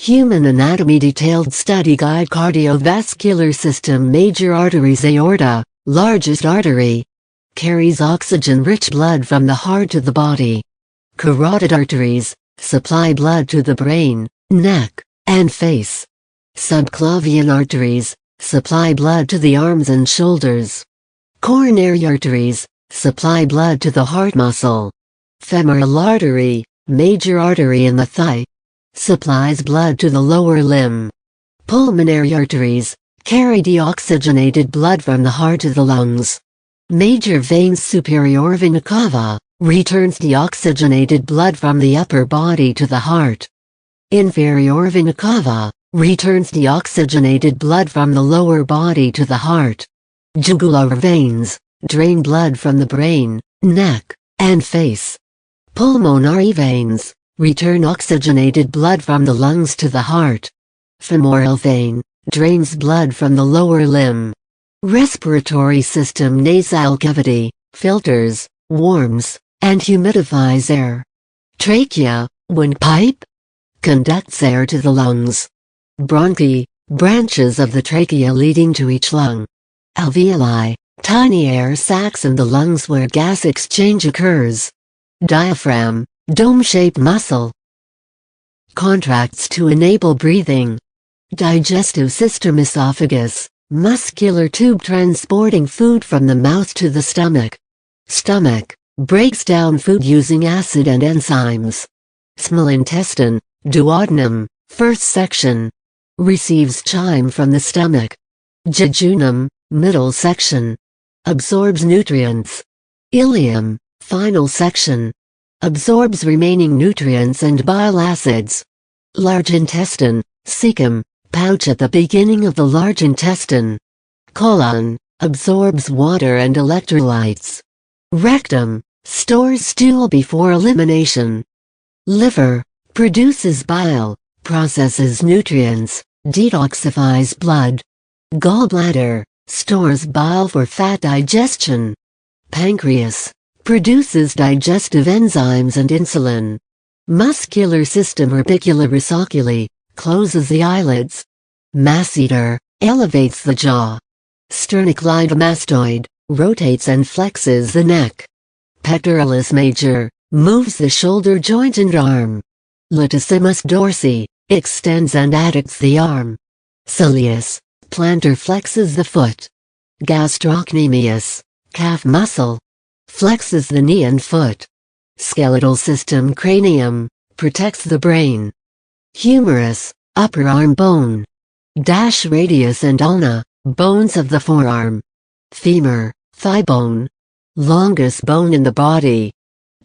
Human Anatomy Detailed Study Guide. Cardiovascular System. Major arteries. Aorta, largest artery, carries oxygen-rich blood from the heart to the body. Carotid arteries supply blood to the brain, neck, and face. Subclavian arteries supply blood to the arms and shoulders. Coronary arteries supply blood to the heart muscle. Femoral artery, major artery in the thigh, supplies blood to the lower limb. Pulmonary arteries carry deoxygenated blood from the heart to the lungs. Major veins. Superior vena cava returns deoxygenated blood from the upper body to the heart. Inferior vena cava returns deoxygenated blood from the lower body to the heart. Jugular veins drain blood from the brain, neck, and face. Pulmonary veins return oxygenated blood from the lungs to the heart. Femoral vein drains blood from the lower limb. Respiratory system. Nasal cavity filters, warms, and humidifies air. Trachea, windpipe, conducts air to the lungs. Bronchi, branches of the trachea leading to each lung. Alveoli, tiny air sacs in the lungs where gas exchange occurs. Diaphragm, dome-shaped muscle, contracts to enable breathing. Digestive system. Esophagus, muscular tube transporting food from the mouth to the stomach. Stomach, breaks down food using acid and enzymes. Small intestine, duodenum, first section, receives chyme from the stomach. Jejunum, middle section, absorbs nutrients. Ileum, final section, absorbs remaining nutrients and bile acids. Large intestine, cecum, pouch at the beginning of the large intestine. Colon, absorbs water and electrolytes. Rectum, stores stool before elimination. Liver, produces bile, processes nutrients, detoxifies blood. Gallbladder, stores bile for fat digestion. Pancreas, produces digestive enzymes and insulin. Muscular system. Orbicula oculi, closes the eyelids. Masseter, elevates the jaw. Sternocleidomastoid, rotates and flexes the neck. Pectoralis major, moves the shoulder joint and arm. Latissimus dorsi, extends and adducts the arm. Soleus, plantar, flexes the foot. Gastrocnemius, calf muscle, flexes the knee and foot. Skeletal system. Cranium, protects the brain. Humerus, upper arm bone. Radius and ulna, bones of the forearm. Femur, thigh bone, longest bone in the body.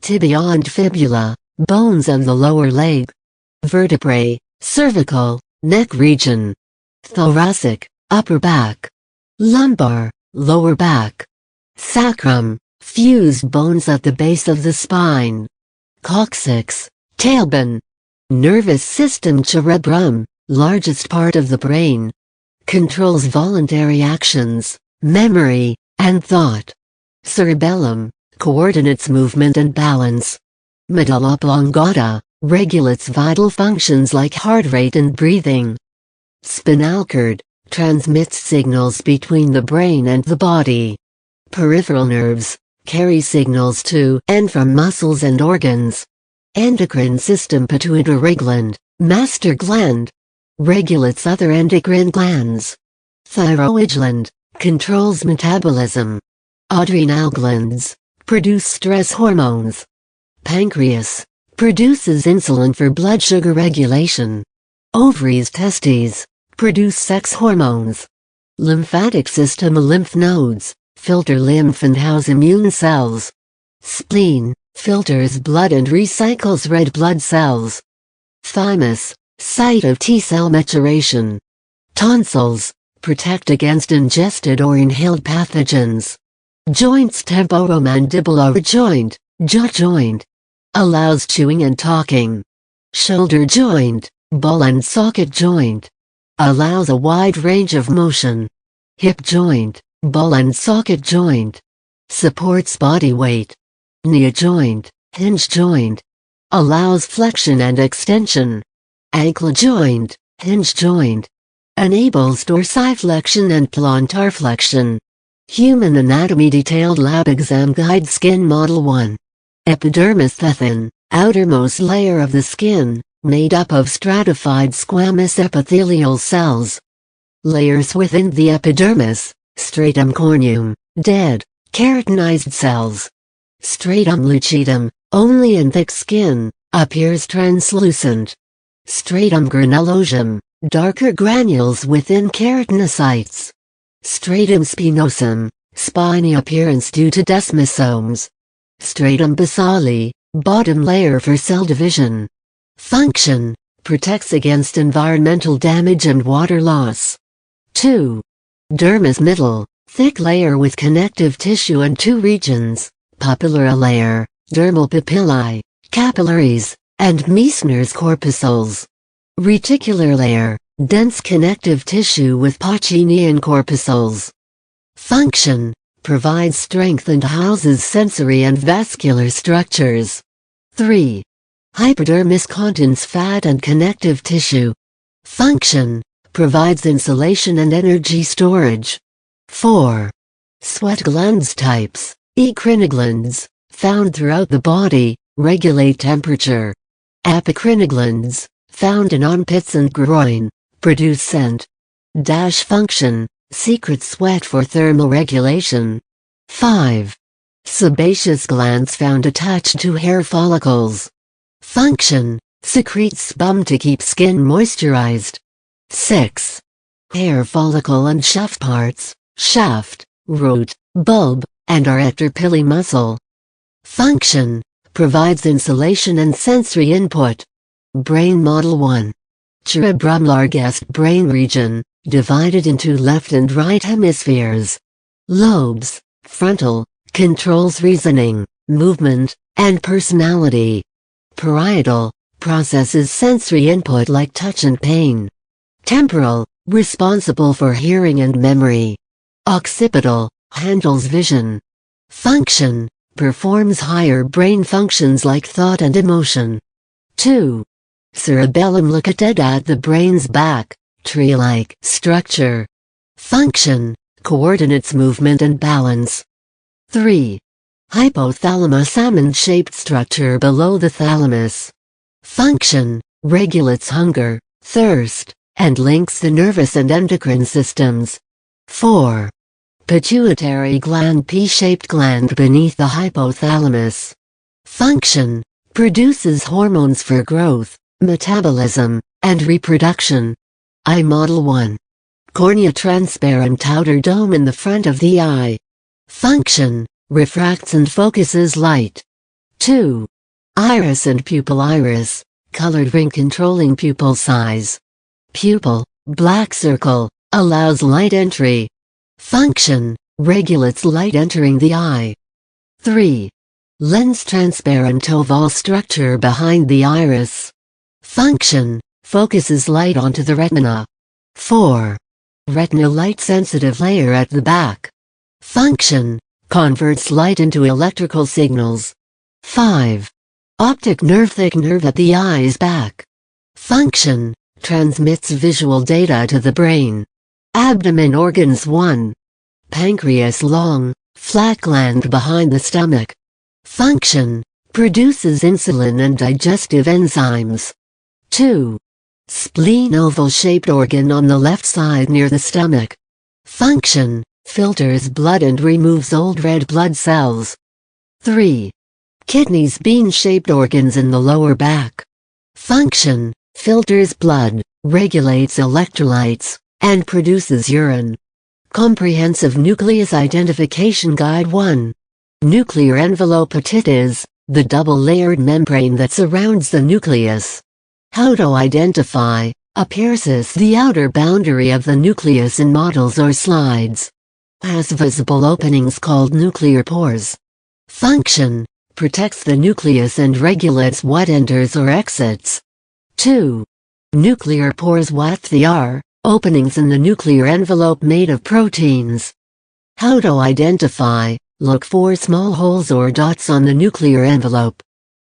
Tibia and fibula, bones of the lower leg. Vertebrae, cervical, neck region. Thoracic, upper back. Lumbar, lower back. Sacrum, fused bones at the base of the spine. Coccyx, tailbone. Nervous system. Cerebrum, largest part of the brain. Controls voluntary actions, memory, and thought. Cerebellum, coordinates movement and balance. Medulla oblongata, regulates vital functions like heart rate and breathing. Spinal cord, transmits signals between the brain and the body. Peripheral nerves, carry signals to and from muscles and organs. Endocrine system. Pituitary gland, master gland, regulates other endocrine glands. Thyroid gland, controls metabolism. Adrenal glands, produce stress hormones. Pancreas, produces insulin for blood sugar regulation. Ovaries. Testes, produce sex hormones. Lymphatic system. Lymph nodes, filter lymph and house immune cells. Spleen, filters blood and recycles red blood cells. Thymus, site of T-cell maturation. Tonsils, protect against ingested or inhaled pathogens. Joints. Temporomandibular joint, jaw joint, allows chewing and talking. Shoulder joint, ball and socket joint, allows a wide range of motion. Hip joint, ball and socket joint, supports body weight. Knee joint, hinge joint, allows flexion and extension. ankle joint, hinge joint. Enables dorsiflexion and plantar flexion. Human Anatomy Detailed Lab Exam Guide Skin Model 1. Epidermis thin, outermost layer of the skin, made up of stratified squamous epithelial cells. Layers within the epidermis, stratum corneum, dead, keratinized cells. Stratum lucidum, only in thick skin, appears translucent. Stratum granulosum, darker granules within keratinocytes. Stratum spinosum, spiny appearance due to desmosomes. Stratum basale, bottom layer for cell division. Function, protects against environmental damage and water loss. 2. Dermis middle, thick layer with connective tissue and two regions, papillary layer, dermal papillae, capillaries, and Meissner's corpuscles. Reticular layer, dense connective tissue with Pacinian corpuscles. Function, provides strength and houses sensory and vascular structures. 3. Hypodermis contains fat and connective tissue. Function, provides insulation and energy storage. 4. Sweat glands types, ecrinoglands, found throughout the body, regulate temperature. Epicrinoglands, found in armpits and groin, produce scent. Function, secrete sweat for thermal regulation. 5. Sebaceous glands found attached to hair follicles. Function, secretes sebum to keep skin moisturized. 6. Hair follicle and shaft parts, shaft, root, bulb, and arrector pili muscle. Function, provides insulation and sensory input. Brain Model 1. Cerebrum largest brain region, divided into left and right hemispheres. Lobes, frontal, controls reasoning, movement, and personality. Parietal, processes sensory input like touch and pain. Temporal, responsible for hearing and memory. Occipital, handles vision. Function, performs higher brain functions like thought and emotion. 2. Cerebellum located at the brain's back, tree-like structure. Function, coordinates movement and balance. 3. Hypothalamus almond-shaped structure below the thalamus. Function, regulates hunger, thirst, and links the nervous and endocrine systems. 4. Pituitary gland P-shaped gland beneath the hypothalamus. Function, produces hormones for growth, metabolism, and reproduction. Eye Model 1. Cornea transparent outer dome in the front of the eye. Function, refracts and focuses light. 2. Iris and pupil iris, colored ring controlling pupil size. Pupil, black circle, allows light entry. Function, regulates light entering the eye. 3. Lens transparent oval structure behind the iris. Function, focuses light onto the retina. 4. Retina light-sensitive layer at the back. Function, converts light into electrical signals. 5. Optic nerve thick nerve at the eye's back. Function, transmits visual data to the brain. Abdomen organs 1. Pancreas long, flat gland behind the stomach. Function, produces insulin and digestive enzymes. 2. Spleen oval-shaped organ on the left side near the stomach. Function, filters blood and removes old red blood cells. 3. Kidneys bean-shaped organs in the lower back. Function, filters blood, regulates electrolytes, and produces urine. Comprehensive Nucleus Identification Guide 1. Nuclear envelope. It is the double-layered membrane that surrounds the nucleus. How to identify appears the outer boundary of the nucleus in models or slides. Has visible openings called nuclear pores. Function, protects the nucleus and regulates what enters or exits. 2. Nuclear pores. What they are, openings in the nuclear envelope made of proteins. How to identify, look for small holes or dots on the nuclear envelope.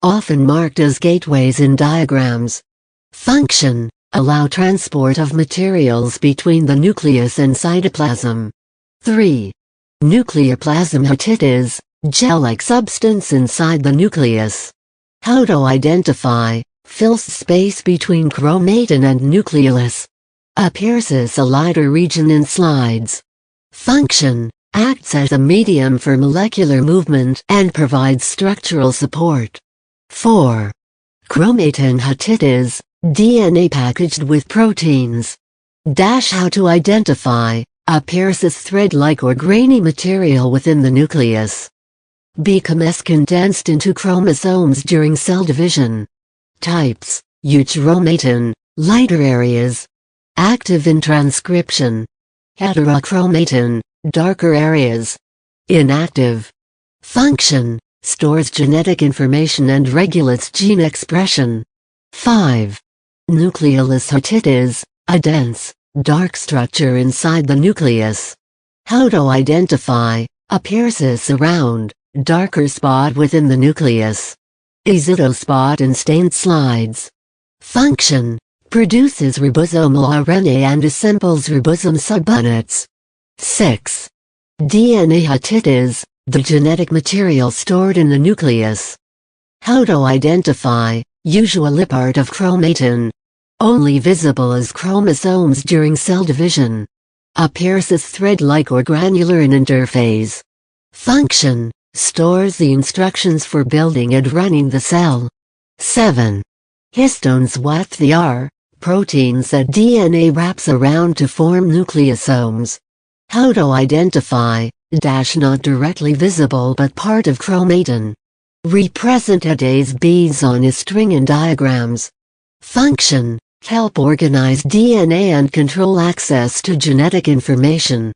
Often marked as gateways in diagrams. Function: allow transport of materials between the nucleus and cytoplasm. 3. Nucleoplasm. Gel-like substance inside the nucleus. How to identify: fills space between chromatin and nucleolus. Appears a lighter region in slides. Function: acts as a medium for molecular movement and provides structural support. 4. Chromatin. DNA packaged with proteins. How to identify: appears as thread-like or grainy material within the nucleus. Becomes condensed into chromosomes during cell division. Types: euchromatin, lighter areas. Active in transcription. Heterochromatin, darker areas. Inactive. Function: stores genetic information and regulates gene expression. 5. Nucleolus. A dense, dark structure inside the nucleus. How to identify: appears as a round, darker spot within the nucleus. Easy spot in stained slides. Function: produces ribosomal RNA and assembles ribosome subunits. 6. DNA. The genetic material stored in the nucleus. How to identify: usually part of chromatin. Only visible as chromosomes during cell division. Appears as thread-like or granular in interphase. Function: stores the instructions for building and running the cell. 7. Histones. What they are: proteins that DNA wraps around to form nucleosomes. How to identify: not directly visible but part of chromatin. Represented as beads on a string in diagrams. Function: help organize DNA and control access to genetic information.